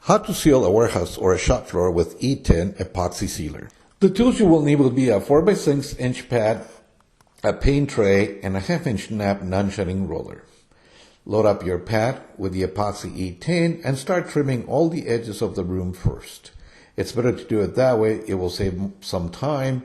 How to seal a warehouse or a shop floor with E10 Epoxy Sealer. The tools you will need will be a 4x6-inch pad, a paint tray, and a 1/2-inch nap non-shedding roller. Load up your pad with the epoxy E10 and start trimming all the edges of the room first. It's better to do it that way. It will save some time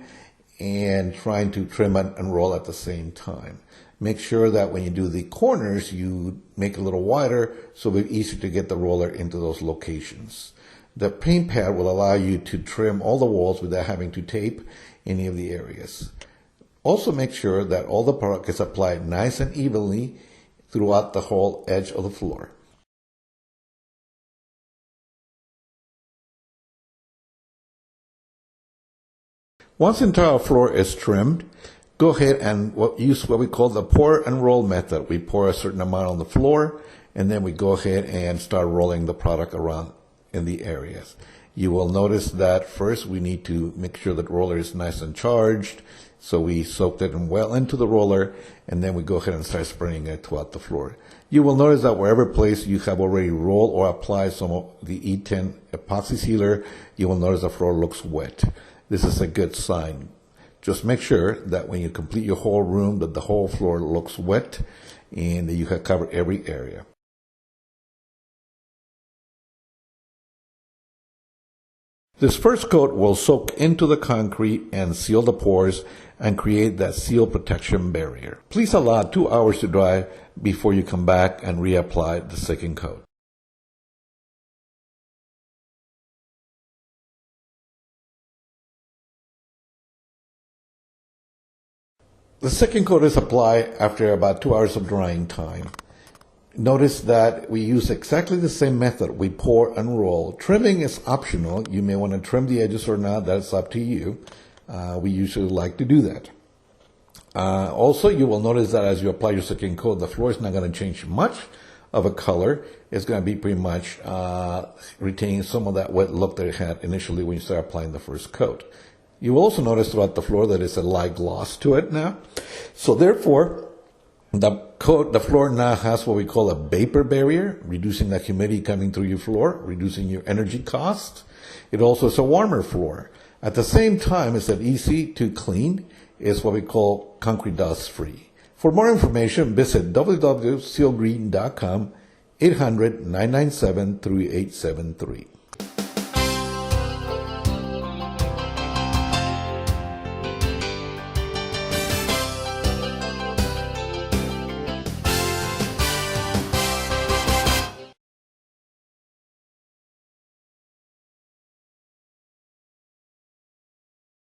and trying to trim and roll at the same time. Make sure that when you do the corners, you make it a little wider so it'll be easier to get the roller into those locations. The paint pad will allow you to trim all the walls without having to tape any of the areas. Also make sure that all the product is applied nice and evenly throughout the whole edge of the floor. Once the entire floor is trimmed, go ahead and use what we call the pour and roll method. We pour a certain amount on the floor, and then we go ahead and start rolling the product around in the areas. You will notice that first we need to make sure that the roller is nice and charged. So we soaked it well into the roller, and then we go ahead and start spraying it throughout the floor. You will notice that wherever place you have already rolled or applied some of the E10 epoxy sealer, you will notice the floor looks wet. This is a good sign. Just make sure that when you complete your whole room that the whole floor looks wet and that you have covered every area. This first coat will soak into the concrete and seal the pores and create that seal protection barrier. Please allow 2 hours to dry before you come back and reapply the second coat. The second coat is applied after about 2 hours of drying time. Notice that we use exactly the same method. We pour and roll. Trimming is optional. You may want to trim the edges or not. That's up to you. We usually like to do that. Also, you will notice that as you apply your second coat, the floor is not going to change much of a color. It's going to be pretty much retaining some of that wet look that it had initially when you start applying the first coat. You will also notice throughout the floor that it's a light gloss to it now. So therefore, the floor now has what we call a vapor barrier, reducing the humidity coming through your floor, reducing your energy cost. It also is a warmer floor. At the same time, it's an easy to clean. It's what we call concrete dust free. For more information, visit www.SealGreen.com, 800-997-3873.